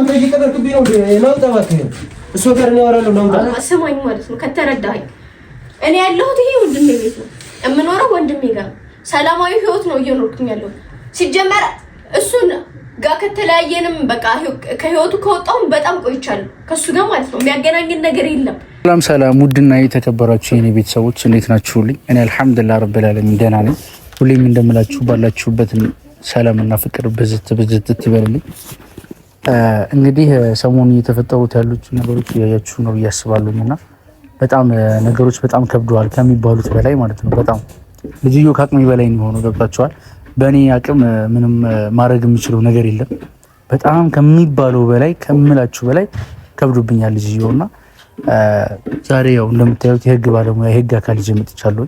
አንተ እየቀረብክብኝ ነው። ናውጣ እባክህ። እሱ ጋር ነው ያወራለው። ናውጣ አሰማኝ ማለት ነው ከተረዳኸኝ። እኔ ያለሁት ይሄ ወንድሜ ቤት ነው የምኖረው፣ ወንድሜ ጋር ሰላማዊ ህይወት ነው እየኖርኩኝ ያለሁት። ሲጀመር እሱን ጋር ከተለያየንም በቃ ከህይወቱ ከወጣሁም በጣም ቆይቻለሁ ከሱ ጋር ማለት ነው። የሚያገናኝን ነገር የለም። ሰላም ሰላም፣ ውድና የተከበራችሁ የኔ ቤተሰቦች እንዴት ናችሁልኝ? እኔ አልሐምዱሊላህ ረብል ዓለሚን ደህና ነኝ። ሁሌም እንደምላችሁ ባላችሁበት ሰላምና ፍቅር ብዝት ይበልልኝ። እንግዲህ ሰሞኑን እየተፈጠሩት ያሉት ነገሮች እያያችሁ ነው ብዬ አስባለሁና በጣም ነገሮች በጣም ከብደዋል ከሚባሉት በላይ ማለት ነው። በጣም ልጅዮ ከአቅሜ በላይ ነው ሆኖ ገብታችኋል። በእኔ አቅም ምንም ማድረግ የምችለው ነገር የለም። በጣም ከሚባለው በላይ ከምላችሁ በላይ ከብዶብኛል ልጅዮና ዛሬ ያው እንደምታዩት የህግ ባለሙያ የህግ አካል ይዤ መጥቻለሁ።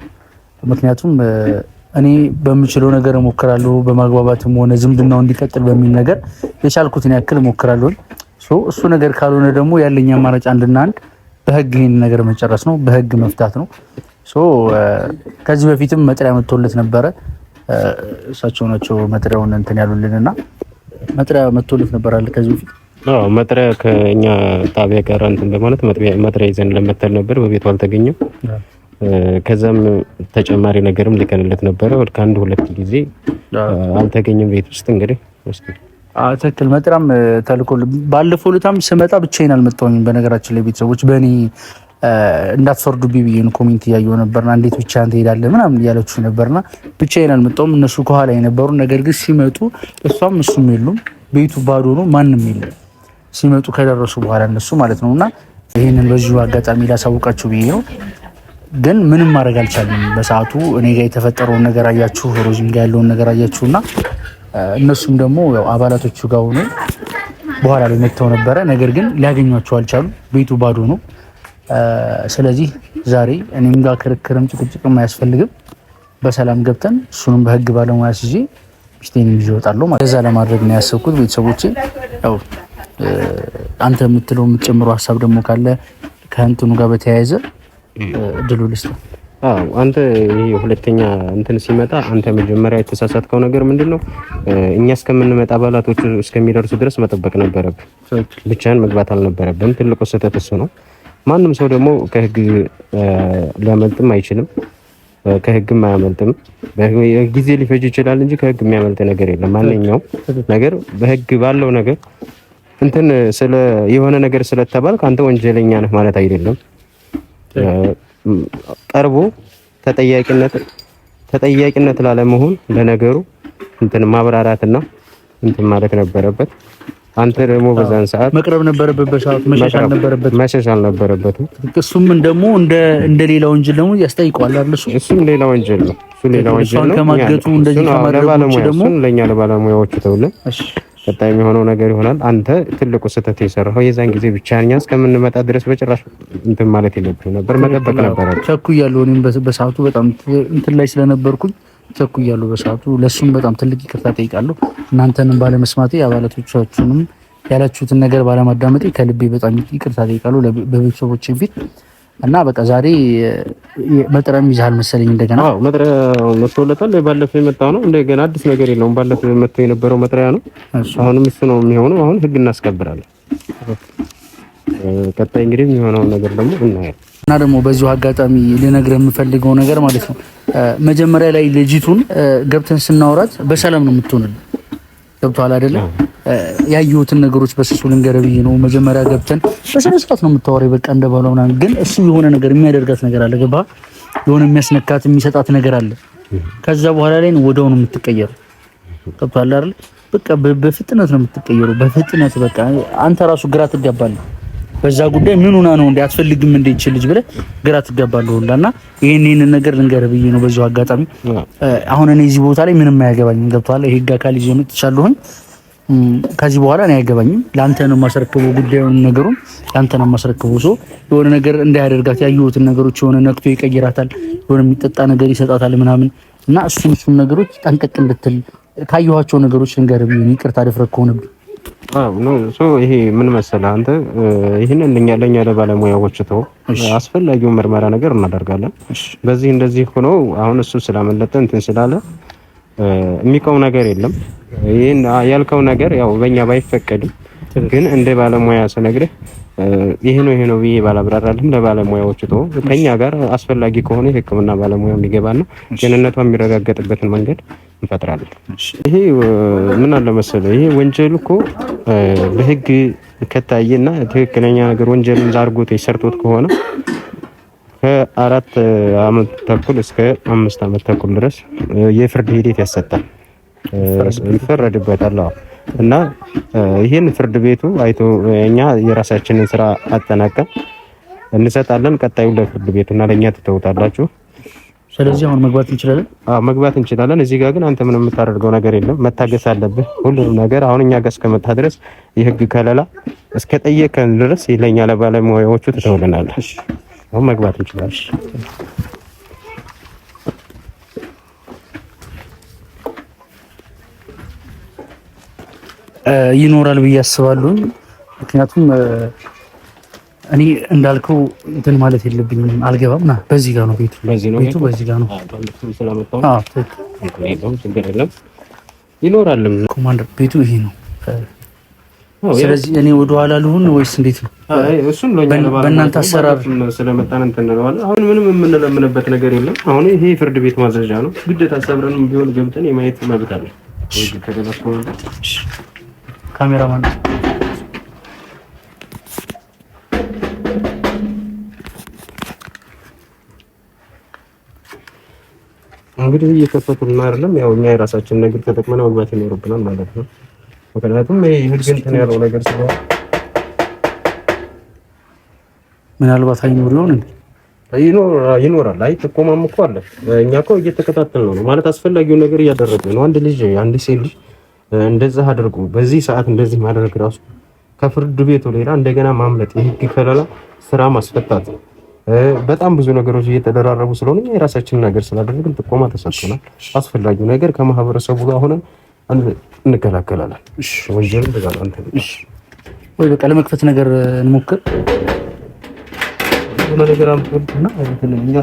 ምክንያቱም እኔ በምችለው ነገር እሞክራለሁ፣ በማግባባትም ሆነ ዝምድናው እንዲቀጥል በሚል ነገር የቻልኩትን ያክል እሞክራለሁ። እሱ ነገር ካልሆነ ደግሞ ያለኝ አማራጭ አንድና አንድ በህግ ይሄን ነገር መጨረስ ነው፣ በህግ መፍታት ነው። ከዚህ በፊትም መጥሪያ መጥቶለት ነበረ። እሳቸው ናቸው መጥሪያውን እንትን ያሉልንና መጥሪያ መጥቶለት ነበር አለ ከዚህ በፊት መጥሪያ ከኛ ጣቢያ ጋር እንትን በማለት መጥሪያ ይዘን ለመተል ነበር። በቤቱ አልተገኘም። ከዛም ተጨማሪ ነገርም ልከንለት ነበረ። ከአንድ ሁለት ጊዜ አልተገኘም ቤት ውስጥ እንግዲህ ትክክል። መጥራም ተልኮል። ባለፈው ዕለታም ስመጣ ብቻዬን አልመጣሁኝም። በነገራችን ላይ ቤተሰቦች በእኔ እንዳትፈርዱብኝ ብዬ ኮሜንት እያየሁ ነበርና እንዴት ብቻህን ትሄዳለህ ምናምን እያለችሁ ነበርና ብቻዬን አልመጣሁም። እነሱ ከኋላ የነበሩ ነገር ግን ሲመጡ እሷም እሱም የሉም። ቤቱ ባዶ ነው፣ ማንም የለም። ሲመጡ ከደረሱ በኋላ እነሱ ማለት ነውና ይሄንን በዚሁ አጋጣሚ ላሳውቃችሁ ብዬ ነው። ግን ምንም ማድረግ አልቻልንም። በሰዓቱ እኔ ጋር የተፈጠረውን ነገር አያችሁ፣ ሮዚም ጋር ያለውን ነገር አያችሁና እነሱም ደግሞ ያው አባላቶቹ ጋር ሆኖ በኋላ ላይ መጥተው ነበረ። ነገር ግን ሊያገኟቸው አልቻሉ። ቤቱ ባዶ ነው። ስለዚህ ዛሬ እኔም ጋር ክርክርም ጭቅጭቅም አያስፈልግም። በሰላም ገብተን እሱንም በህግ ባለሙያ ይዤ ሚስቴንም ይዤ እወጣለሁ ማለት ነው። ለማድረግ ነው ያሰብኩት። ቤተሰቦቼ ያው አንተ የምትለው የምትጨምረው ሀሳብ ደግሞ ካለ ከእንትኑ ጋር በተያያዘ እድሉ ልስጥ። አንተ ይሄ ሁለተኛ እንትን ሲመጣ አንተ መጀመሪያ የተሳሳትከው ነገር ምንድነው? እኛ እስከምንመጣ አባላቶቹ እስከሚደርሱ ድረስ መጠበቅ ነበረብህ። ብቻህን መግባት አልነበረብህም። ትልቁ ስህተት እሱ ነው። ማንም ሰው ደግሞ ከህግ ሊያመልጥም አይችልም፣ ከህግም አያመልጥም። ጊዜ ሊፈጅ ይችላል እንጂ ከህግ የሚያመልጥ ነገር የለም። ማንኛውም ነገር በህግ ባለው ነገር እንትን ስለ የሆነ ነገር ስለተባልክ አንተ ወንጀለኛ ነህ ማለት አይደለም። ቀርቦ ተጠያቂነት ላለመሆን ለነገሩ እንትን ማብራራትና እንትን ማለት ነበረበት። አንተ ደግሞ በዛን ሰዓት መቅረብ ነበረበት፣ በሰዓቱ መሸሽ አልነበረበትም። እሱም ደግሞ እንደ ሌላ ወንጀል ደግሞ ያስጠይቀዋል አይደል? እሱም ሌላ ወንጀል ነው። ሌላ ወንጀል ነው። ከማገቱ እንደዚህ ከማድረጉ ደግሞ ለኛ ለባለሙያዎቹ ተውልን። ቀጣይ የሚሆነው ነገር ይሆናል። አንተ ትልቁ ስህተት የሰራኸው የዛን ጊዜ ብቻኛ እስከምንመጣ ድረስ በጭራሽ እንትን ማለት የለብህም ነበር፣ መጠበቅ ነበር። ቸኩያለሁ። እኔም በሰዓቱ በጣም እንትን ላይ ስለነበርኩኝ ቸኩያለሁ በሰዓቱ። ለሱም በጣም ትልቅ ይቅርታ ጠይቃለሁ። እናንተንም ባለመስማቴ አባላቶቻችሁንም ያላችሁትን ነገር ባለማዳመጤ ከልቤ በጣም ይቅርታ ጠይቃለሁ በቤተሰቦቼ ፊት እና በቃ ዛሬ መጥሪያም ይዘሃል መሰለኝ እንደገና። መጥሪያው መጥቶለታል። ባለፈው የመጣው ነው። እንደገና አዲስ ነገር የለውም። ባለፈው መጥቶ የነበረው መጥሪያ ነው። አሁንም እሱ ነው የሚሆነው። አሁን ህግ እናስከብራለን። ቀጣይ እንግዲህ የሚሆነውን ነገር ደግሞ እናያለን። እና ደግሞ በዚሁ አጋጣሚ ልነግርህ የምፈልገው ነገር ማለት ነው መጀመሪያ ላይ ልጅቱን ገብተን ስናወራት በሰላም ነው የምትሆንልን። ገብቶሃል አይደለ? ያየሁትን ነገሮች በስሱ ልንገርህ ብዬ ነው። መጀመሪያ ገብተን በስነ ስርዓት ነው የምታወራው በቃ እንደባለው ምናምን። ግን እሱ የሆነ ነገር የሚያደርጋት ነገር አለ። ገባህ? የሆነ የሚያስነካት የሚሰጣት ነገር አለ። ከዛ በኋላ ላይ ነው ወዲያው ነው የምትቀየረው። ገብቶሃል አይደል? በቃ በፍጥነት ነው የምትቀየረው። በፍጥነት በቃ አንተ ራሱ ግራ ትጋባለህ። በዛ ጉዳይ ምን ሆና ነው እንዴ አትፈልግም እንዴ ይችላል ብለህ ግራ ትጋባለህ ሁላና ይሄን ነገር ልንገርህ ብዬ ነው በዚሁ አጋጣሚ። አሁን እኔ እዚህ ቦታ ላይ ምንም አያገባኝም። ገብቶሃል? የህግ አካል ይዤ መጥቻለሁኝ። ከዚህ በኋላ እኔ አያገባኝም። ላንተ ነው የማስረክበው ጉዳዩን፣ ነገሩን ላንተ ነው የማስረክበው። ሰው የሆነ ነገር እንዳያደርጋት ያየሁትን ነገሮች የሆነ ነክቶ ይቀይራታል፣ የሆነ የሚጠጣ ነገር ይሰጣታል ምናምን እና እሱን ነገሮች ጠንቀቅ እንድትል ካየኋቸው ነገሮች ልንገርህ ብዬ ነው። ይቅርታ ደፍረህ ከሆነብኝ ይሄ ምን መሰለህ አንተ ይሄንን ለኛ ለባለሙያዎች ተው፣ አስፈላጊውን ምርመራ ነገር እናደርጋለን። በዚህ እንደዚህ ሆኖ አሁን እሱ ስላመለጠ እንትን ስላለ የሚቀው ነገር የለም። ይሄን ያልከው ነገር ያው በእኛ ባይፈቀድም ግን እንደ ባለሙያ ስነግርህ ይሄ ነው ብዬ ባላብራራልህም ለባለሙያዎቹ ተው። ከኛ ጋር አስፈላጊ ከሆነ የሕክምና ባለሙያ የሚገባና ጤንነቷ የሚረጋገጥበትን መንገድ እንፈጥራለን። ይሄ ምን አለ መሰለህ፣ ይሄ ወንጀል እኮ በህግ ከታየና ትክክለኛ ነገር ወንጀልን ዛርጎት ሰርቶት ከሆነ ከ4 ዓመት ተኩል እስከ 5 ዓመት ተኩል ድረስ የፍርድ ሂደት ያሰጣል፣ ይፈረድበታል። እና ይሄን ፍርድ ቤቱ አይቶ እኛ የራሳችንን ስራ አጠናቀን እንሰጣለን። ቀጣዩ ለፍርድ ቤቱና ለኛ ትተውታላችሁ። ስለዚህ አሁን መግባት እንችላለን? መግባት እንችላለን። እዚህ ጋር ግን አንተ ምንም የምታደርገው ነገር የለም። መታገስ አለብህ ሁሉንም ነገር። አሁን እኛ ጋር እስከመጣ ድረስ የህግ ከለላ እስከጠየቀን ድረስ ለኛ ለባለሙያዎቹ ትተውልናለህ። አሁን መግባት እንችላለን። ይኖራል ብዬ አስባለሁ። ምክንያቱም እኔ እንዳልከው እንትን ማለት የለብኝም። አልገባም ና በዚህ ጋር ነው ቤቱ። ቤቱ በዚህ ጋር ነው። ይኖራልም ኮማንደር ቤቱ ይሄ ነው። ስለዚህ እኔ ወደ ኋላ ልሁን ወይስ እንዴት ነው? እሱን በእናንተ አሰራር ስለመጣን እንትን እንለዋለን። አሁን ምንም የምንለምንበት ነገር የለም። አሁን ይሄ ፍርድ ቤት ማዘዣ ነው። ግዴታ ሰብረንም ቢሆን ገብተን የማየት መብት አለ። ካሜራማን እንግዲህ እየከፈቱልን አይደለም። ያው እኛ የራሳችን ነገር ተጠቅመን መግባት ይኖርብናል ማለት ነው። ምክንያቱም ይሄ ህግ እንትን ያለው ነገር ስለሆነ ምናልባት አይኖር ይሆን እንዴ? ይኖራል። አይ ጥቆማም እኮ አለ። እኛ እኮ እየተከታተልን ነው ማለት አስፈላጊው ነገር እያደረግን ነው። አንድ ሴት ልጅ እንደዛ አድርጎ በዚህ ሰዓት እንደዚህ ማድረግ ራሱ ከፍርድ ቤቱ ሌላ እንደገና ማምለጥ፣ የህግ ከለላ፣ ስራ ማስፈታት፣ በጣም ብዙ ነገሮች እየተደራረቡ ስለሆነ የራሳችንን ነገር ስላደረግን ጥቆማ ተሰጥቶናል። አስፈላጊው ነገር ከማህበረሰቡ ጋር ሆነን እንከላከላለን። ወንጀል እንደዛው አንተ ወይ በቃ ለመክፈት ነገር እንሞክር ነገር አምጥተውና እኛ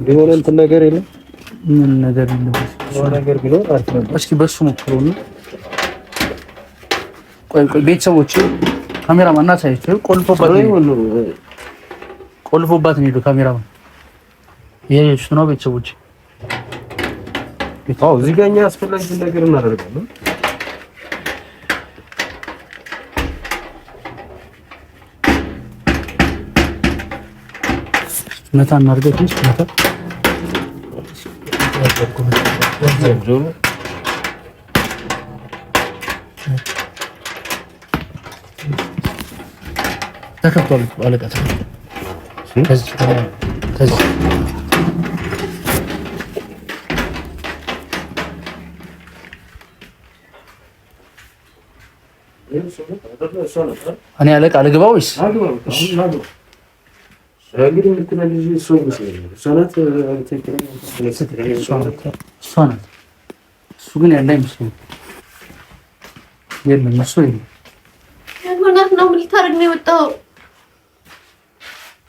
ቢሆን እንትን ነገር የለም። ምን ነገር የለም። ነገር ቢኖር አሪፍ ነበር። እስኪ በሱ ሞክሩና ቆይ ቤተሰቦች ካሜራማን እናሳያቸው። ቆልፎባት ነው ሄዶ ካሜራማን ይሄ እሱ ነው። ቤተሰቦች እዚህ ጋር እኛ አስፈላጊ ነገር እናደርጋለን። መታ እናድርገው እንጂ መታ ተከፍቷል። አለቃ ከዚህ እኔ አለቃ ልግባ ወይስ እንግዲህ የምትላለች እሷ ይመስለኛል። እሷ ናት። እሱ ግን ያለ አይመስለኝም። የለም እሱ የለም። እውነት ነው። ምን ልታደርግ ነው የወጣው?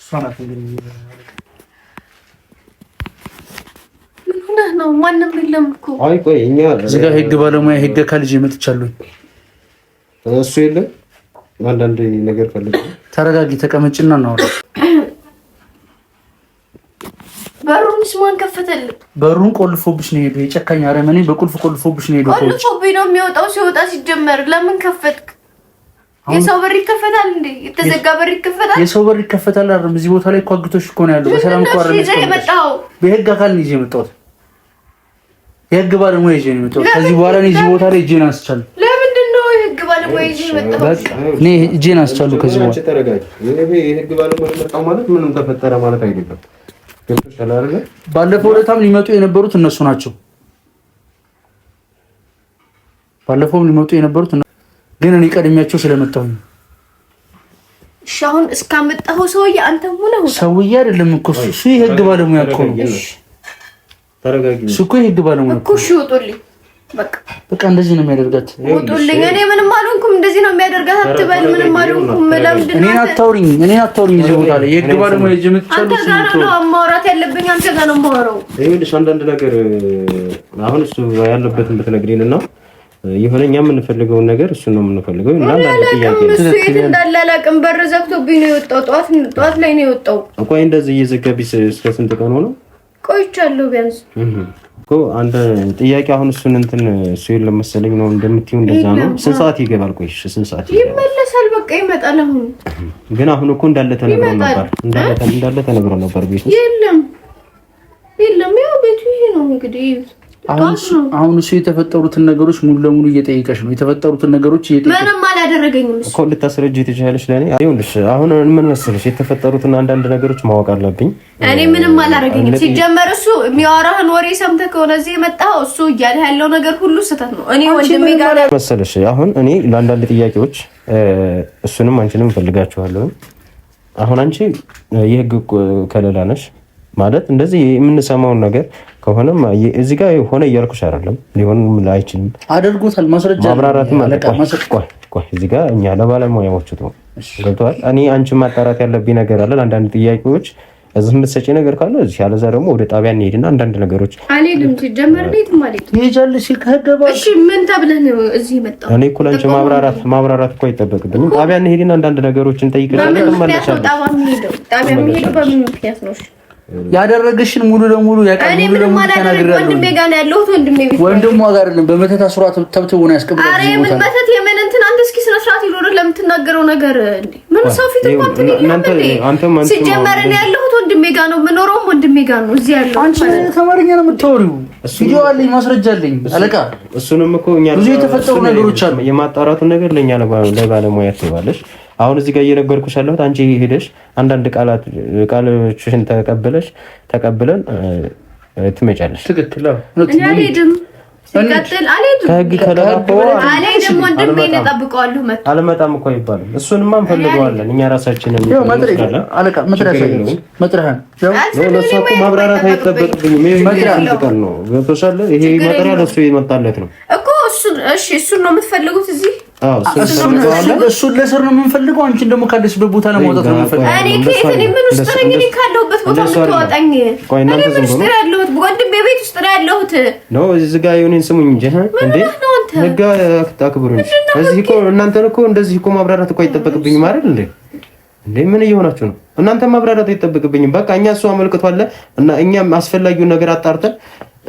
እሷ ናት። እንግዲህ እውነት ነው። ማንም የለም እኮ። አይ ቆይ እኛ እዚህ ጋር ህግ ባለሙያ ህግ ከልጅ መጥቻለሁ። እሱ የለም። አንዳንድ ነገር ፈልግ። ተረጋጊ፣ ተቀመጭና እናወራ። በሩንስ ማን ከፈተልህ? በሩን ቆልፎብሽ ነው ሄዶ። የጨካኝ አረመኔ በቁልፍ ቆልፎብሽ ነው ሄዶ። ቆልፎብኝ ነው የሚወጣው። ሲወጣ ሲጀመር ለምን ከፈትክ? የሰው በር ይከፈታል እንዴ? የተዘጋ በር ይከፈታል? የሰው በር ይከፈታል አይደል? እዚህ ቦታ ላይ እኮ አግቶሽ እኮ ነው ያለው። በሰላም እኮ አይደል የመጣው? በህግ አካል ነው ይዤ የመጣሁት። የህግ ባለሙያ ይዤ ነው የመጣሁት። ከዚህ በኋላ ነው እዚህ ቦታ ላይ እጄን አንስቻለሁ። ለምንድን ነው የህግ ባለሙያ ይዤ የመጣሁት? በቃ እኔ እጄን አንስቻለሁ። ከዚህ በኋላ ተረጋጊ። የህግ ባለሙያ መጣው ማለት ምንም ተፈጠረ ማለት አይደለም። ባለፈው ዕለታም ሊመጡ የነበሩት እነሱ ናቸው። ባለፈውም ሊመጡ የነበሩት ግን እኔ ቀድሚያቸው ስለመጣሁ ነው። እሺ አሁን እስካመጣኸው ሰውዬ አንተም ሆነ ሰውዬ አይደለም እኮ እሱ የህግ ባለሙያ እኮ ነው። ተረጋጊ። እሱ እኮ የህግ ባለሙያ እኮ እሺ ውጡልኝ። በቃ እንደዚህ ነው የሚያደርጋት። ወጡልኝ እኔ ምንም አልሆንኩም። እንደዚህ ነው የሚያደርጋት አትበል። ምንም አልሆንኩም። ለምንድን ነው እኔን አታውሪኝ። እዚህ ቦታ ላይ የህግ ባለሙያ የጀመጥቻለሁ። አንተ ጋር ነው ማውራት ያለብኝ። አንተ ጋር ነው ማውራው። ይኸውልሽ አንዳንድ ነገር አሁን እሱ ያለበትን ብትነግሪንና የሆነኛ የምንፈልገውን ነገር እሱ ነው የምንፈልገው እና አንዳንድ ጥያቄ ነው። እሱ የት እንዳለ አላውቅም። በር ዘግቶብኝ ነው የወጣው። ጠዋት ላይ ነው የወጣው። ቆይ እንደዚህ እየዘጋቢስ እስከ ስንት ቀን ሆነው? ቆይቻለሁ ቢያንስ እኮ አንድ ጥያቄ አሁን እሱን እንትን እሱ የለም መሰለኝ ነው እንደምትይው እንደዛ ነው። ስንት ሰዓት ይገባል? ቆይሽ ስንት ሰዓት ይመለሳል? በቃ ይመጣል። ግን አሁን እኮ እንዳለ ተነግሮ ነበር ቤቱ የለም ያው ቤቱ ይሄ ነው እንግዲህ። አሁን እሱ የተፈጠሩትን ነገሮች ሙሉ ለሙሉ እየጠየቀሽ ነው። የተፈጠሩትን ነገሮች እየጠየቀሽ ምንም አላደረገኝም እሱ እኮ ልታስረጅ ትችያለሽ ለኔ። ይኸውልሽ አሁን ምን መሰለሽ የተፈጠሩትን አንዳንድ ነገሮች ማወቅ አለብኝ። እኔ ምንም አላደረገኝም። ሲጀመር እሱ የሚያወራህን ወሬ ሰምተህ ከሆነ እዚህ የመጣው እሱ እያለ ያለው ነገር ሁሉ ስህተት ነው። እኔ ወንድሜ ጋር መሰለሽ አሁን እኔ ለአንዳንድ ጥያቄዎች እሱንም አንቺንም እፈልጋችኋለሁ። አሁን አንቺ የህግ ከለላ ነሽ ማለት እንደዚህ የምንሰማውን ነገር ከሆነም እዚህ ጋር ሆነ እያልኩሽ አይደለም። ሊሆንም አይችልም አድርጎታል። ማስረጃ ማብራራትም አለቃ ቆይ እዚህ ጋር እኛ ለባለሙያዎቹ ነው ገብቷል። እኔ አንቺ ማጣራት ያለብኝ ነገር አለ። አንዳንድ ጥያቄዎች እዚህ የምትሰጪ ነገር ካለ እዚህ ያለዛ ደግሞ ወደ ጣቢያ እንሄድና አንዳንድ ነገሮች አልሄድም። ሲጀመር ቤት ማለት ይሄጃልሽ ከገባ እሺ ምን ተብለህ ነው እዚህ መጣው? እኔ እኮ ላንቺ ማብራራት እኮ አይጠበቅብኝም። ጣቢያ እንሄድና አንዳንድ ነገሮችን ጠይቀናል። ተመለሳለሁ። ጣቢያ እንሄድ በምን ምክንያት ነው? ያደረገሽን ሙሉ ለሙሉ ያቀርቡ ለሙሉ ተናግሬያለሁ። ወንድሜ ጋር ነው ያለሁት። ወንድሜ ቤት ወንድሙ ጋር አይደለም። በመተት አስሯት ተብትቦ ነው ያስቀምጣት። አሬ ምን መተት የምን እንትን አንተ እስኪ ስነ ስርዓት ይኖር ለምትናገረው ነገር እንዴ ምን ሰው ፊት እንኳን ሲጀመር ነው ያለሁት። ወንድሜ ጋር ነው የምኖረው። ወንድሜ ጋር ነው እዚህ ያለው። አንቺ ተማሪኛ ነው የምታወሪው። ቪዲዮ አለኝ፣ ማስረጃ አለኝ አለቃ። እሱንም እኮ እኛ ብዙ የተፈጠሩ ነገሮች አሉ። የማጣራቱን ነገር ለኛ ለባለሙያ ትባለሽ። አሁን እዚህ ጋር እየነገርኩሽ ያለሁት አንቺ ሄደሽ አንዳንድ ቃሎችሽን ተቀብለን ትመጫለሽ። ትክክል ነው። እኔ አልሄድም። ሲቀጥል አልሄድም። ከህግ ከለላኮ አልሄድም። ወንድሜን እጠብቀዋለሁ። መጣ አልመጣም እኮ አይባልም። እሱንማ እንፈልገዋለን እኛ ራሳችንን። አለቃ መጥረሃን ለእሱ እኮ ማብራራት አይጠበቅብኝም። ይሄ መጥሪያ ለእሱ የመጣለት ነው እኮ እሱን ነው የምትፈልጉት እዚህ? እሱን ለስር ነው የምንፈልገው። አንቺን ደግሞ ካለሽበት ቦታ ለማውጣት ነው የምንፈልገው። እኔ ከየት ምን ውስጥ ነኝ? እኔ ካለሁበት ቦታ የምትወጣኝ ወንድሜ ቤት ውስጥ ነው ያለሁት። ነው እዚህ ጋር የሆነን ስሙኝ እንጂ እንዴ ህግ አክብሩ እንጂ እዚህ እኮ እናንተን እኮ እንደዚህ እኮ ማብራራት እኮ አይጠበቅብኝም አይደል እንዴ? እንዴ ምን እየሆናችሁ ነው? እናንተ ማብራራት አይጠበቅብኝም። በቃ እኛ እሱ አመልክቷል እና እኛም አስፈላጊውን ነገር አጣርተን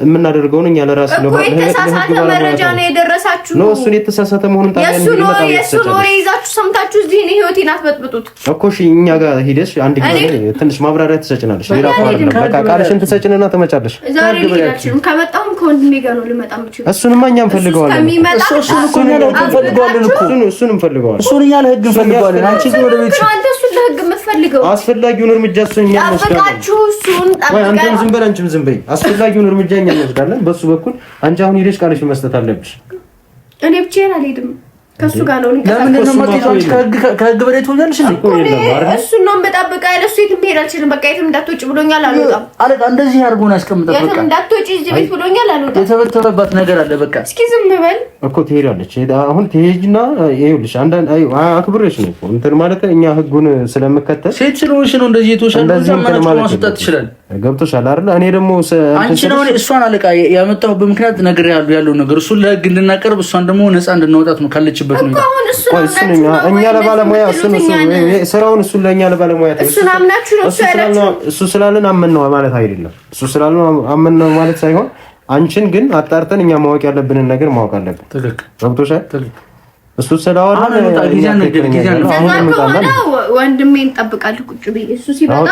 የምናደርገውን እኛ ለራስ ነው። የተሳሳተ መረጃ ነው የደረሳችሁ ነው። እሱን የተሳሳተ መሆኑን ታዲያ የሱ ነው ይዛችሁ ሰምታችሁ እዚህ ነው ህይወቴን አትበጥብጡት እኮ። እሺ እኛ ጋር ሄደሽ አንድ ጊዜ ትንሽ ማብራሪያ ትሰጭናለሽ። ሌላ አይደለም። በቃ ቃልሽን ትሰጭንና ትመጫለሽ። ዛሬ ሄዳችሁ ከመጣሁም ከወንድሜ ጋር ነው ልመጣ የምችለው። እሱንማ እኛ እንፈልገዋለን። እሱን እንፈልገዋለን። እሱን እኛ ለህግ እንፈልገዋለን። አንቺ ግን ወደ ቤት አንተ እሱን ለህግ የምትፈልገው አስፈላጊውን እርምጃ እሱን እኛ ጠብቃችሁ እሱን ጠብቃችሁ አንተም ዝም በል አንቺም ዝም በይ። አስፈላጊውን እርምጃ እኛ እንወስዳለን። በሱ በኩል አንቺ አሁን ሄደሽ ቃልሽን መስጠት አለብሽ። እኔ ብቻዬን አልሄድም። ከሱ ጋር ነው ለምን ነው ማጥፋት? ከህግ በላይ ትሆኛለሽ እንዴ? እሱን ነው የምጠብቀው። ያለ እሱ የትም መሄድ አልችልም። በቃ የትም እንዳትወጪ ብሎኛል። አልወጣም። አለቃ እንደዚህ አድርጎን ያስቀምጣት። በቃ የትም እንዳትወጪ እዚህ ቤት ብሎኛል። አልወጣም። የተበተበባት ነገር አለ። በቃ እስኪ ዝም በል እኮ ትሄዳለች። አሁን ትሄጂና ይኸውልሽ አንዳንድ አክብሬሽ ነው እንትን ማለት እኛ ህጉን ስለምከተል ሴት ስለሆንሽ ነው እንደዚህ የተወሰነ ዘመናት ማስወጣት ይችላል። ገብቶሻል አይደል? እኔ ደግሞ አንቺ ነው እሷን አለቃ ያመጣሁበት ምክንያት ነገር ያለው ነገር እሱን ለህግ እንድናቀርብ እሷን ደግሞ ነፃ እንድናወጣት ነው ካለችበት ነው። እኛ ለባለሙያ ስራውን እሱን ለእኛ ለባለሙያ እሱ ስላለን አመን ነው ማለት አይደለም። እሱ ስላለን አመን ነው ማለት ሳይሆን አንቺን ግን አጣርተን እኛ ማወቅ ያለብንን ነገር ማወቅ አለብን። ገብቶሻል? እሱ ስላወራ ወንድሜን እጠብቃለሁ ቁጭ ብዬ። እሱ ሲመጣ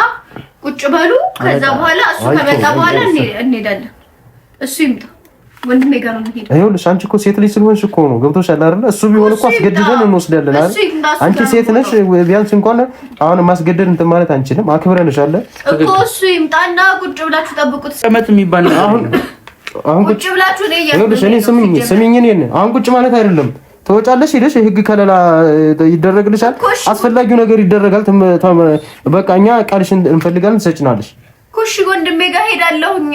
ቁጭ በሉ። ከዛ በኋላ እሱ ከመጣ በኋላ እንሄዳለን። እሱ ይምጣ። ወንድሜ ጋር ነው የምሄደው። ይኸውልሽ አንቺ እኮ ሴት ልጅ ስለሆንሽ እኮ ነው። ገብቶሻል አይደል? እሱ ቢሆን እኮ አስገድደን እንወስዳለን አይደል? አንቺ ሴት ነሽ። ቢያንስ እንኳን አሁን ማስገደድ እንትን ማለት አንችልም። አክብረንሻል እኮ። እሱ ይምጣና ቁጭ ብላችሁ ጠብቁት። ቀመጥ የሚባል አሁን ቁጭ ብላችሁ ነው ይኸውልሽ እኔ ስሚኝ እኔን አሁን ቁጭ ማለት አይደለም። ተወጫለሽ ሄደሽ የህግ ከለላ ይደረግልሻል። አስፈላጊው ነገር ይደረጋል። በቃ እኛ ቃልሽን እንፈልጋለን። ትሰጭናለሽ። ኩሽ ወንድሜ ጋር ሄዳለሁኝ።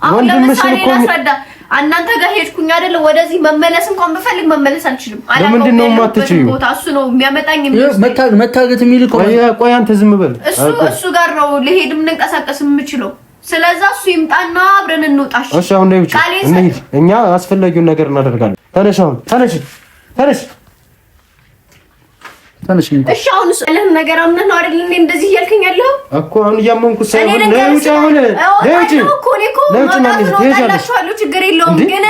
አሁን ለምሳሌ ላስረዳ። እናንተ ጋር ሄድኩኝ አይደለ? ወደዚህ መመለስ እንኳን ብፈልግ መመለስ አልችልም። ለምንድን ነው የማትችይው? ቦታ እሱ ነው የሚያመጣኝ። መታገት የሚል እኮ ቆይ አንተ ዝም በል። እሱ ጋር ነው ልሄድም ልንቀሳቀስ የምችለው። ስለዛ እሱ ይምጣና አብረን እንውጣሽ። እሺ አሁን ነው እንሂድ። እኛ አስፈላጊውን ነገር እናደርጋለን። ተነሽ አሁን ተነሽ። እሺ አሁን ለምን ነገር አምነህ ነው አይደል እንዴ እንደዚህ እያልከኝ ያለው እኮ? አሁን እያመንኩ ሳይሆን ነው ችግር የለውም ግን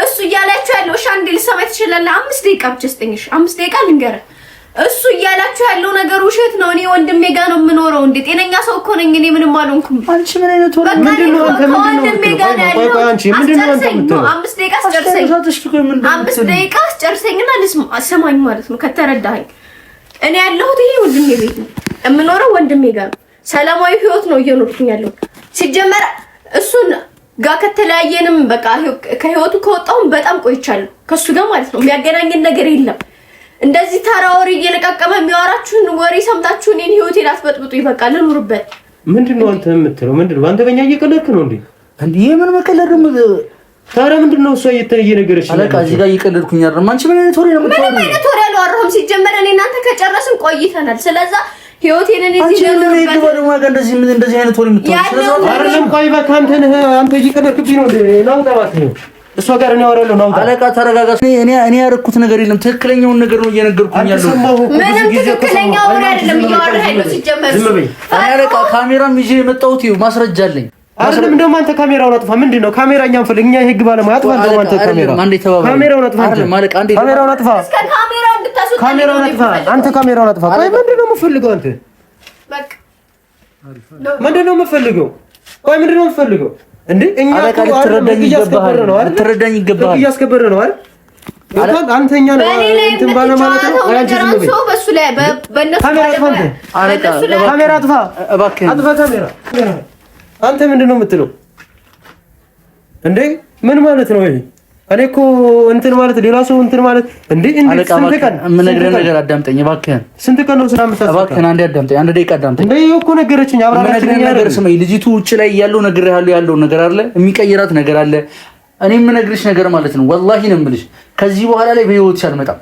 እሱ እያላችሁ ያለው እሺ አንዴ ልሰማኝ ትችላለህ? 5 ደቂቃ ብቻ ስጠኝሽ። 5 ደቂቃ ልንገርህ። እሱ እያላችሁ ያለው ነገር ውሸት ነው። እኔ ወንድሜ ጋር ነው የምኖረው። እንዴ ጤነኛ ሰው እኮ ነኝ እኔ። ምንም አልሆንኩም። አንቺ ምን አይነት ወሬ ምንድነው? አንተ ምንድነው? አንቺ ምንድነው? አንተ የምትለው 5 ደቂቃ አስጨርሰኝና ልስማኝ ማለት ነው ከተረዳኸኝ። እኔ ያለሁት ይሄ ወንድሜ ቤት ነው የምኖረው። ወንድሜ ጋር ሰላማዊ ህይወት ነው እየኖርኩኝ ያለው። ሲጀመር እሱን ጋር ከተለያየንም በቃ ከህይወቱ ከወጣሁም በጣም ቆይቻለሁ ከሱ ጋር ማለት ነው። የሚያገናኝን ነገር የለም። እንደዚህ ተራ ወሬ እየለቃቀመ የሚያወራችሁን ወሬ ሰምታችሁ እኔን ህይወቴን አትበጥብጡ። ይበቃል፣ ልኑርበት። ምንድነው አንተ የምትለው? ምንድነው አንተ በእኛ እየቀለድክ ነው እንዴ? እንዴ ምን መቀለድ ነው? ታዲያ ምንድነው እሷ እየነገረች አለቃ? እዚህ ጋር እየቀለድኩኝ አይደለም። አንቺ ምን አይነት ወሬ ነው የምትወሪው? ምን አይነት ወሬ አልወራሁም። ሲጀመር እኔ እናንተ ከጨረስን ቆይተናል። ስለዛ ህይወቴን እኔ እዚህ ነው እንደዚህ አይነት ወሬ የምትወሪው? አይደለም። ቆይ በቃ አንተ እየቀለድክብኝ ነው እንዴ? ነው ታባክ ነው እሷ ጋር ነው ያወራለሁ ነው። አለቃ ተረጋጋ። እኔ ያረኩት ነገር የለም። ትክክለኛውን ነገር ነው እየነገርኩኝ ያለው። ምንም ትክክለኛው ወሬ አይደለም እያወራህ ያለው። ሲጀመር ዝም በይ። አለቃ ካሜራም ይዤ የመጣሁት ይኸው ማስረጃ አለኝ። አይደለም እንደውም አንተ ካሜራውን አጥፋ። ምንድነው ካሜራኛን ፈልግ። እኛ የህግ ባለሙያ አጥፋ። እንደውም አንተ ካሜራውን አጥፋ። ካሜራውን አጥፋ። እስከ ካሜራው እንድታስወጣ ካሜራውን አጥፋ። አንተ ካሜራውን አጥፋ። ቆይ ምንድነው የምትፈልገው አንተ? በቃ ምንድነው የምትፈልገው? ቆይ ምንድነው የምትፈልገው እንዴ? እኛ ልትረዳኝ ይገባሃል። ልትረዳኝ ይገባሃል። እያስከበረ ነው አይደል? አንተኛ ነው እንትን ባለ ማለት ነው። አንቺ ዝም በይ። በሱ ላይ በእነሱ ካሜራ አጥፋ። እባክህ አጥፋ ካሜራ። አንተ ምንድነው የምትለው እንዴ? ምን ማለት ነው ይሄ? እኔ እኮ እንትን ማለት ሌላ ሰው እንትን ማለት እንዴ? ስንት ቀን የምነግርህ ነገር አዳምጠኝ እባክህን። ስንት ቀን ነው ስላምታስበው? እባክህን አንዴ አዳምጠኝ፣ አንድ ደቂቃ አዳምጠኝ። እንዴ ይኸው እኮ ነገረችኝ። አብራራችኝ ነገር ስማኝ። ልጅቱ ውጭ ላይ ያለው ነገር አለ፣ የሚቀይራት ነገር አለ። እኔ የምነግርሽ ነገር ማለት ነው ወላሂ ነው የምልሽ፣ ከዚህ በኋላ ላይ በህይወትሽ አልመጣም።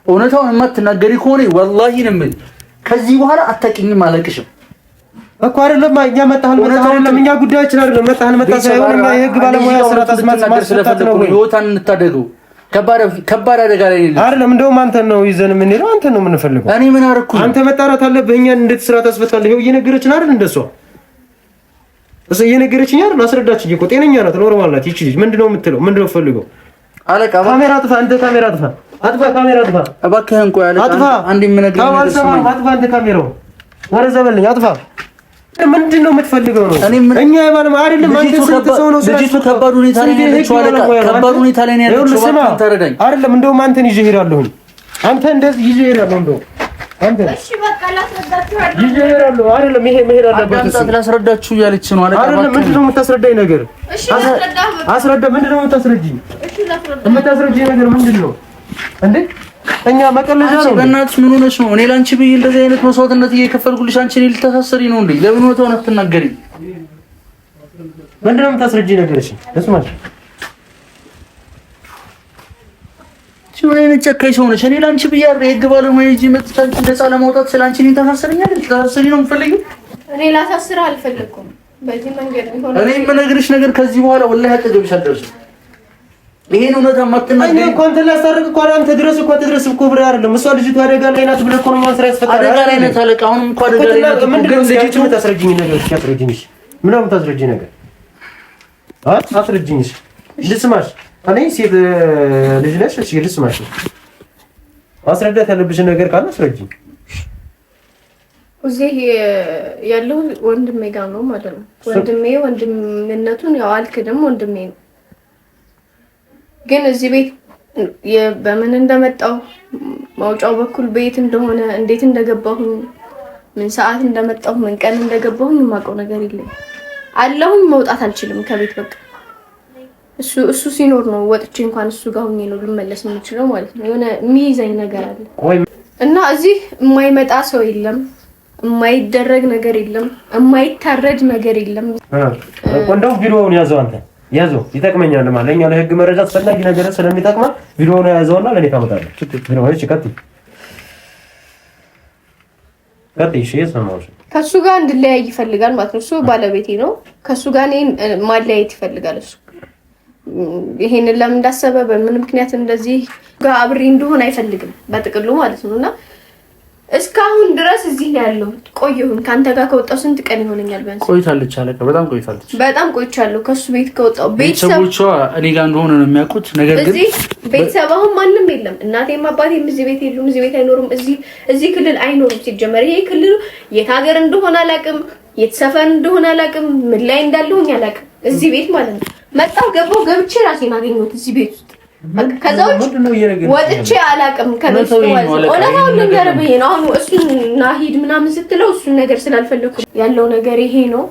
እውነታውን የማትናገሪ ከሆነ ወላሂ ነው የምልሽ፣ ከዚህ በኋላ አታውቂኝም፣ አለቅሽም እኮ አይደለም። እኛ መጣህ አይደለም፣ እኛ ጉዳያችን አይደለም። መጣህ ሳይሆን እኛ የህግ ባለሙያ ስራ ታስማስማት ነው። ህይወታን እንታደገው። ከባድ አደጋ ላይ ነው አይደለም። እንደውም አንተን ነው ይዘን የምንሄደው፣ አንተን ነው የምንፈልገው። እኔ ምን አደረኩ? አንተ መጣራት አለብህ። እኛን እንዴት ስራ ታስፈታለህ? ይኸው እየነገረችን አይደል? እንደሷ እሱ እየነገረችኝ አይደል? አስረዳችኝ እኮ። ጤነኛ ናት፣ ኖርማል ናት። ይቺ ልጅ ምንድነው የምትለው? ምንድነው የምትፈልገው? አለቃ ካሜራ አጥፋ። አንተ ካሜራ አጥፋ። አጥፋ ካሜራ አጥፋ። እባክህን ቆይ አለቃ፣ አንዴ የምነግርህ ነገር ስማኝ። አጥፋ አንተ ካሜራው ወረዘ በልኝ። አጥፋ። ምንድነው የምትፈልገው ነው? እኛ የባለም አይደለም። አንተ ስንት ሰው ነው? ልጅቱ ከባድ ሁኔታ ላይ ነው ያለችው አለቃ፣ ከባድ ሁኔታ ላይ ነው ያለችው። እባክህን ተረዳኝ። አይደለም እንደውም አንተን ይዤ እሄዳለሁ። አንተ እንደዚህ ይዤ እሄዳለሁ። እንደውም አንተ እሺ በቃ ላስረዳችሁ አይደል? ይዤ እሄዳለሁ። አይደለም ይሄ መሄድ አለበት። እሱ ላስረዳችሁ እያለች ነው አለቃ። አይደለም ምንድነው የምታስረዳኝ ነገር? እሺ አስረዳ። ምንድነው የምታስረጂኝ? እሺ ላስረዳ። የምታስረጂኝ ነገር ምንድነው እንዴ? እኛ መቀለጃ ነው። በእናትሽ ምን ሆነሽ ነው? እኔ ላንቺ ብዬ እንደዚህ አይነት መስዋዕትነት እየከፈልኩልሽ አንቺ እኔ ልታሳሰሪ ነው እንዴ? ለምን ነው ተሆነ አትናገሪ? ምንድነው የምታስረጂኝ ነገር? እሺ እስማሽ ምን አይነት ጨካኝ ሰው ነሽ? እኔ ላንቺ ብዬ አይደል የህግ ባለሙያ እንጂ መጥታንቺ ነፃ ለማውጣት ስላንቺ እኔን ታሳሰሪኛለሽ? ታሳሰሪ ነው የምፈልጊው? እኔ ላሳስርህ አልፈለኩም። በዚህ መንገድ ቢሆን እኔ የምነግርሽ ነገር ከዚህ በኋላ ወላሂ አጠገብሽ አልደርስም። ይሄን እውነታ ማጥናት እኔ እኮ አንተ ላስታርቅ እኮ አንተ ድረስ እኮ ትድረስ እኮ ብሬ አይደለም። እሷ ልጅቱ አደጋ ላይ ናት ብለህ እኮ ነው ማን ስራ ያስፈታል። አደጋ ላይ ናት አለቃ። አሁንም እኮ አደጋ ላይ ናት። ምንድነው ልጅቱ የምታስረጂኝ ነገር? እሺ አስረጂኝ። እሺ ምን ነው የምታስረጂኝ ነገር? አስረጂኝ። እሺ ልስማሽ። እኔ ሴት ልጅ ነሽ። እሺ ልስማሽ። ማስረዳት ያለብሽን ነገር ካለ አስረጂኝ። እዚህ ያለው ወንድሜ ጋር ነው ማለት ነው። ወንድምነቱን ያው አልክድም፣ ወንድሜ ነው። ግን እዚህ ቤት በምን እንደመጣው ማውጫው በኩል ቤት እንደሆነ እንዴት እንደገባሁኝ ምን ሰዓት እንደመጣሁ ምን ቀን እንደገባሁኝ የማውቀው ነገር የለም። አለሁኝ መውጣት አልችልም ከቤት በቃ እሱ ሲኖር ነው ወጥቼ እንኳን እሱ ጋር ሆኜ ነው ልመለስ የምችለው ማለት ነው። የሆነ የሚይዘኝ ነገር አለ እና እዚህ የማይመጣ ሰው የለም፣ የማይደረግ ነገር የለም፣ የማይታረድ ነገር የለም። እንደው ቪዲዮውን ያዘው አንተ ያዘው ይጠቅመኛል ማለት ለኛ ለህግ መረጃ አስፈላጊ ነገር ስለሚጠቅማ ቪዲዮ ነው ያዘውና ለኔ ታመጣለህ። ነው እሺ ቀጥይ እሺ ሰማሁሽ። ከሱ ጋር እንድለያይ ይፈልጋል ማለት ነው። እሱ ባለቤቴ ነው። ከሱ ጋር እኔን ማለያየት ይፈልጋል እሱ። ይሄንን ለምን እንዳሰበ በምን ምክንያት እንደዚህ ጋር አብሬ እንደሆነ አይፈልግም በጥቅሉ ማለት ነውና እስካሁን ድረስ እዚህ ነው ያለው። ቆየሁኝ ካንተ ጋር ከወጣሁ ስንት ቀን ይሆነኛል? ቢያንስ ቆይታለች አለቀ። በጣም ቆይታለች። በጣም ቆይቻለሁ ከሱ ቤት ከወጣሁ። ቤተሰቦቿ እኔ ጋር እንደሆነ ነው የሚያውቁት። ነገር ግን እዚህ ቤተሰብ አሁን ማንም የለም። እናቴም አባቴም እዚህ ቤት የሉም። እዚህ ቤት አይኖሩም። እዚህ ክልል አይኖሩም። ሲጀመር ይሄ ክልሉ የት ሀገር እንደሆነ አላውቅም፣ የት ሰፈር እንደሆነ አላውቅም፣ ምን ላይ እንዳለሁኝ አላውቅም። እዚህ ቤት ማለት ነው መጣሁ ገባሁ ገብቼ ራሴን አገኘሁት እዚህ ቤት ውስጥ። ከዛው ወጥቼ አላውቅም። ከነሱ ወለታውን ነገር በይ ነው አሁን እሱን ናሂድ ምናምን ስትለው እሱን ነገር ስላልፈለኩ ያለው ነገር ይሄ ነው።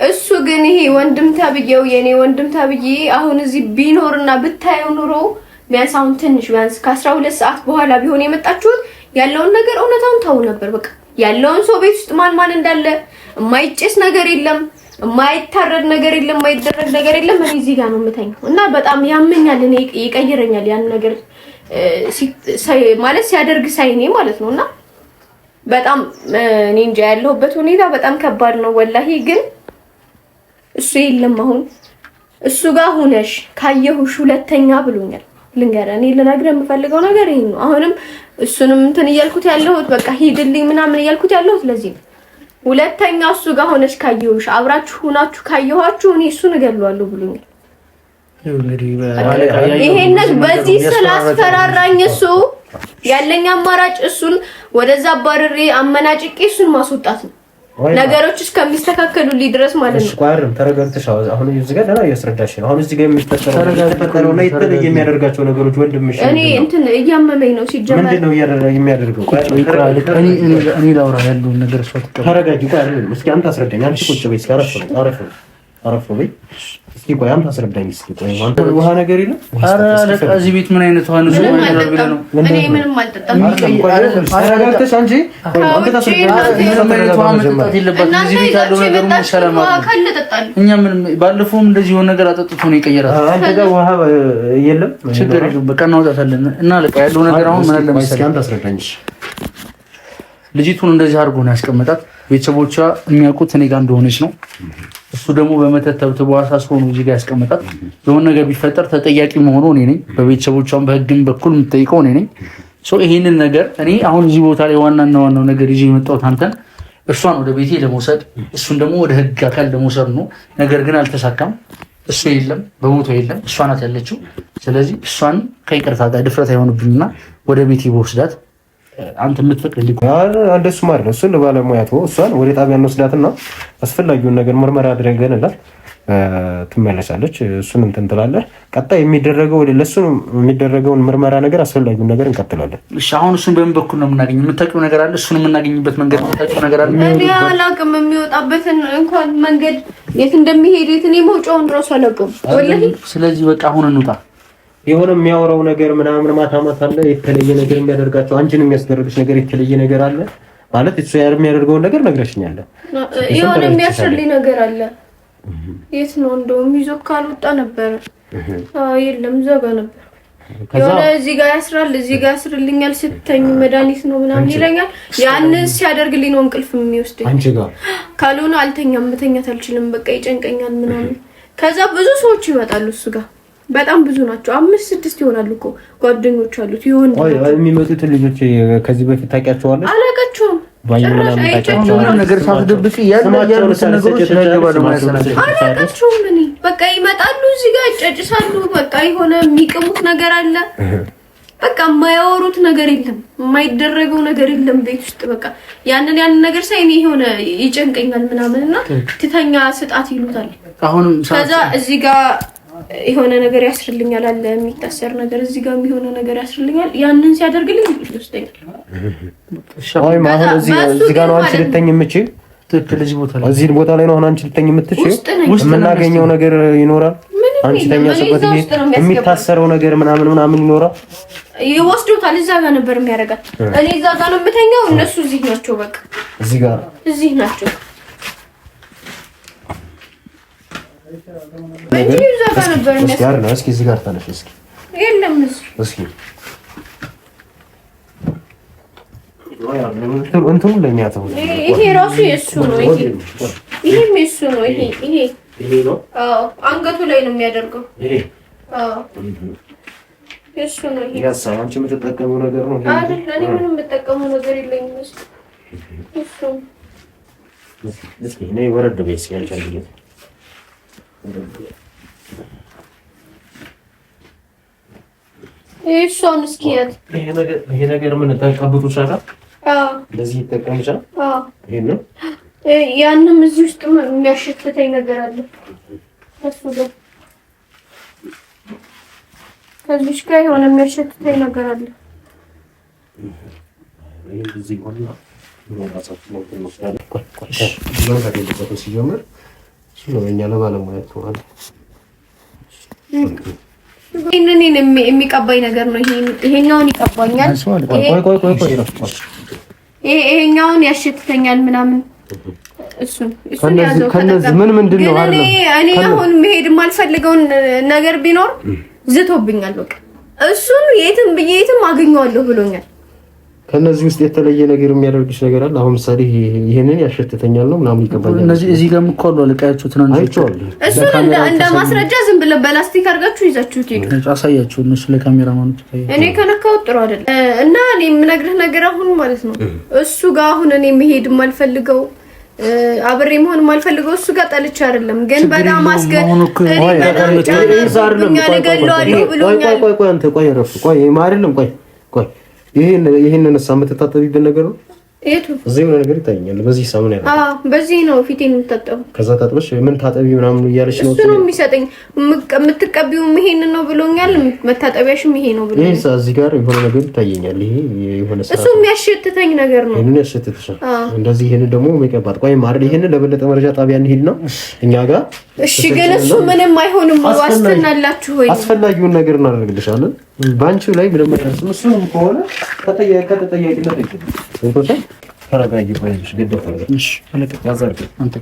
እሱ ግን ይሄ ወንድም ተብዬው የኔ ወንድም ተብዬ አሁን እዚህ ቢኖርና ብታየው ኑሮ ቢያንስ አሁን ትንሽ ቢያንስ ከ12 ሰዓት በኋላ ቢሆን የመጣችሁት ያለውን ነገር እውነታውን ታው ነበር። በቃ ያለውን ሰው ቤት ውስጥ ማን እንዳለ የማይጨስ ነገር የለም፣ የማይታረድ ነገር የለም፣ የማይደረግ ነገር የለም። እኔ እዚህ ጋር ነው የምተኛው እና በጣም ያመኛል። እኔ ይቀይረኛል ያን ነገር ማለት ሲያደርግ ሳይኔ ማለት ነውና በጣም እኔ እንጃ ያለሁበት ሁኔታ በጣም ከባድ ነው ወላሂ። ግን እሱ የለም አሁን እሱ ጋር ሆነሽ ካየሁሽ ሁለተኛ ብሎኛል። ልንገርህ እኔ ልነግርህ የምፈልገው ነገር ይሄ ነው። አሁንም እሱንም እንትን እያልኩት ያለሁት በቃ ሂድልኝ ምናምን እያልኩት ያለሁት ለዚህ ነው። ሁለተኛ እሱ ጋር ሆነሽ ካየሁሽ አብራችሁ ሆናችሁ ካየኋችሁ እኔ እሱን እገለዋለሁ ብሎኛል። ይሄን በዚህ ስላስፈራራኝ እሱ ያለኝ አማራጭ እሱን ወደዛ አባርሬ አመናጭቄ እሱን ማስወጣት ነው። ነገሮች እስከሚስተካከሉልኝ ድረስ ማለት ነው። ቋርም ተረጋግተሽ አሁን እዚህ ጋር ደህና እያስረዳሽ ነው። አሁን እዚህ ጋር የሚፈጠረው ላይ የተለየ የሚያደርጋቸው ነገሮች ወንድምሽ እኔ እንትን እያመመኝ ነው ሲጀመር ምንድነው የሚያደርገው? እኔ ላውራ ያለውን ነገር እሷ ተረጋጊ። ቋርም እስኪ አንተ አስረዳኝ። አንቺ ቁጭ በይ እስኪ አረፍ በይ እስኪ ቆይ አንተ አስረዳኝ እስኪ ቆይ አንተ ውሃ ነገር የለም? ኧረ አለቃ እዚህ ቤት ምን አይነት ውሃ ነው ብለህ ነው? እኔ ምንም አልጠጣም። ተረጋግተሽ አንቺ አንተ ታስረዳኝ። ምንም አይነት ውሃ መጠጣት የለባትም እዚህ ቤት ያለው ነገር ነው። ሰላም እኛ ምንም ባለፈውም እንደዚህ የሆነ ነገር አጠጥቶ ነው የቀየራት። አንተ ጋር ውሃ የለም? ችግር የለም በቃ እናውጣታለን። እና አለቃ ያለው ነገር አሁን ምን አለ መሰለኝ እስኪ አንተ አስረዳኝ። ልጅቱን እንደዚህ አድርጎ ነው ያስቀመጣት። ቤተሰቦቿ የሚያውቁት እኔ ጋር እንደሆነች ነው። እሱ ደግሞ በመተት ተብትቦ አሳስሮ ነው እዚህ ጋር ያስቀመጣት። የሆነ ነገር ቢፈጠር ተጠያቂ መሆኑ እኔ ነኝ። በቤተሰቦቿም በህግም በኩል የምጠይቀው እኔ ነኝ። ይሄንን ነገር እኔ አሁን እዚህ ቦታ ላይ ዋናው ነገር ይዤ የመጣሁት አንተን እሷን ወደ ቤቴ ለመውሰድ እሱን ደግሞ ወደ ህግ አካል ለመውሰድ ነው። ነገር ግን አልተሳካም። እሱ የለም በቦታው የለም፣ እሷ ናት ያለችው። ስለዚህ እሷን ከይቅርታ ጋር ድፍረት አይሆንብኝና ወደ ቤቴ በወስዳት አንተ የምትፈቅድልኝ እንደሱ ማለት ነው። እሱን ለባለሙያ ተወው። እሷን ወደ ጣቢያ እንወስዳትና አስፈላጊውን ነገር ምርመራ አድርገንላት ትመለሳለች። እሱን እንትን ትላለህ። ቀጣይ ለሱ የሚደረገውን ምርመራ ነገር አስፈላጊውን ነገር እንቀጥላለን። እሺ አሁን እሱን በምን በኩል ነው የምናገኘው? የምታውቂው ነገር አለ? እሱን የምናገኝበት መንገድ የምታውቂው ነገር አለ? እኔ አላውቅም። የሚወጣበትን እንኳን መንገድ የት እንደሚሄድ እኔ መውጫውን እራሱ አላውቅም ወላሂ። ስለዚህ በቃ አሁን እንውጣ። የሆነ የሚያወራው ነገር ምናምን ማታ አለ። የተለየ ነገር የሚያደርጋቸው አንቺን የሚያስደርግሽ ነገር የተለየ ነገር አለ ማለት እሱ የሚያደርገውን ነገር ነግረሽኛል። የሆነ የሚያስፈልኝ ነገር አለ። የት ነው እንደውም ይዞ ካልወጣ ነበር። የለም እዛ ጋር ነበር። የሆነ እዚህ ጋር ያስራል፣ እዚህ ጋር ያስርልኛል። ስተኝ መድኃኒት ነው ምናምን ይለኛል። ያንን ሲያደርግልኝ ነው እንቅልፍ የሚወስደኝ። አንቺ ጋር ካልሆነ አልተኛም፣ መተኛት አልችልም። በቃ ይጨንቀኛል ምናምን። ከዛ ብዙ ሰዎች ይመጣሉ እሱ ጋር በጣም ብዙ ናቸው። 5-6 ይሆናሉ እኮ ጓደኞች አሉት። ይሆን የሚመጡት ልጆች ከዚህ በፊት ታውቂያቸዋለሽ? አላውቃቸውም። ነገር ሳትደብቂ ያሉት ነገሮች አላውቃቸውም። እኔ በቃ ይመጣሉ እዚህ ጋር ይጨጭሳሉ። በቃ የሆነ የሚቅሙት ነገር አለ። በቃ የማያወሩት ነገር የለም፣ የማይደረገው ነገር የለም ቤት ውስጥ። በቃ ያንን ነገር ሳይ እኔ የሆነ ይጨንቀኛል ምናምንና ትተኛ ስጣት ይሉታል። አሁንም ከዛ እዚህ ጋር የሆነ ነገር ያስርልኛል አለ የሚታሰር ነገር እዚህ ጋር የሆነ ነገር ያስርልኛል። ያንን ሲያደርግልኝ ይወስደኛል። ማለት እዚህ ጋር ነው አንቺ ልተኝ የምትችይው? ትክክል። እዚህ ቦታ ላይ ነው አሁን አንቺ ልተኝ የምትችይው? የምናገኘው ነገር ይኖራል። አንቺ ተኛሽበት የሚታሰረው ነገር ምናምን ይኖራል። ይወስዱታል። እዛ ጋር ነበር የሚያደርጋት። እኔ እዛ ጋር ነው የምተኛው፣ እነሱ እዚህ ናቸው። በቃ እዚህ ናቸው። እንጂ እዛ ጋር ነበር የሚያስቀምጠው። እስኪ እዚህ ጋር ተነሽ እስኪ። የለም እስኪ እንትኑ ለኛ ተው። ይሄ ራሱ የእሱ ነው። ይሄም የእሱ ነው። ይሄ ነው። አዎ አንገቱ ላይ ነው የሚያደርገው። አዎ የእሱ ነው። ይሄ ያሳ አንቺ የምትጠቀመው ነገር ነው አይደል? እኔ ምንም የምጠቀመው ነገር የለኝም። እሱ እስኪ ነይ ወረድ በይ እስኪ አንቺ አይደል? እሷን እስኪ ያት ይሄ ነገር ምን ተቀብጡ ሰራ? አዎ እንደዚህ ይጠቀም ይችላል። አዎ ይሄን ነው። ያንም እዚህ ውስጥ የሚያሸትተኝ ነገር አለ። እሱ ጋር ከዚህ ጋር የሆነ የሚያሸትተኝ ነገር አለ። ይሄ እዚህ ሆነ ነው ራሳችሁ ነው ተመስላለ። ሲጀምር እሱ ነው እኛ ለባለሙያ ተዋል። ይሄንን የሚቀባኝ ነገር ነው። ይሄኛውን ይቀባኛል። ይሄኛውን ያሸትተኛል ምናምን። እሱን ያዘው ከነዚህ ምንድን ነው አይደል? እኔ አሁን መሄድ የማልፈልገውን ነገር ቢኖር ዝቶብኛል። በቃ እሱን የትም አገኘዋለሁ ብሎኛል። ከነዚህ ውስጥ የተለየ ነገር የሚያደርግሽ ነገር አለ? አሁን ምሳሌ ይሄንን ያሸትተኛል ነው ምናምን ይቀባኛል። እነዚህ እዚህ ጋር ምቆሉ ለቃያችሁ ትናንሽ እሱን እንደ ማስረጃ ዝም ብለ በላስቲክ አድርጋችሁ ይዛችሁት ሄዱ። አሳያችሁ እነሱ ለካሜራማኑ ተቀየረ። እኔ ከነካው ጥሩ አይደለም። እና እኔ የምነግርህ ነገር አሁን ማለት ነው እሱ ጋር አሁን እኔ መሄድ የማልፈልገው አብሬ መሆን የማልፈልገው እሱ ጋር ጠልቼ አይደለም፣ ግን በጣም አስገድ ይሄንን የምትታጠቢበት ነገር ነው። እዚህ የሆነ ነገር ይታየኛል። በዚህ ሳሙና ያለው በዚህ ነው ፊቴን የምታጠበው። ከዛ ታጥበሽ ምን ታጠቢ ምናምን እያለሽ ነው። እሱ ነው የሚሰጠኝ። የምትቀቢውም ይሄንን ነው ብሎኛል። መታጠቢያሽም ይሄ ነው ብሎኛል። ይሄ እዚህ ጋር የሆነ ነገር ይታየኛል። ይሄ የሆነ እሱ የሚያሸትተኝ ነገር ነው። ይሄንን ያሸትትሻል እንደዚህ። ይሄንን ደግሞ መቀባት ቆይ ማርል ይሄንን ለበለጠ መረጃ ጣቢያ እንሂድ ነው እኛ ጋር። እሺ ግን እሱ ምንም አይሆንም። ዋስትና አላችሁ ወይ? አስፈላጊውን ነገር እናደርግልሻለን። ባንቺ ላይ ምንም አይደርስ። እሱ ከሆነ ከተጠያቂነት ይችላል። ተረጋጊ ቆይሽ ገደፈ። እሺ አለቀ ያዛርክ አንተ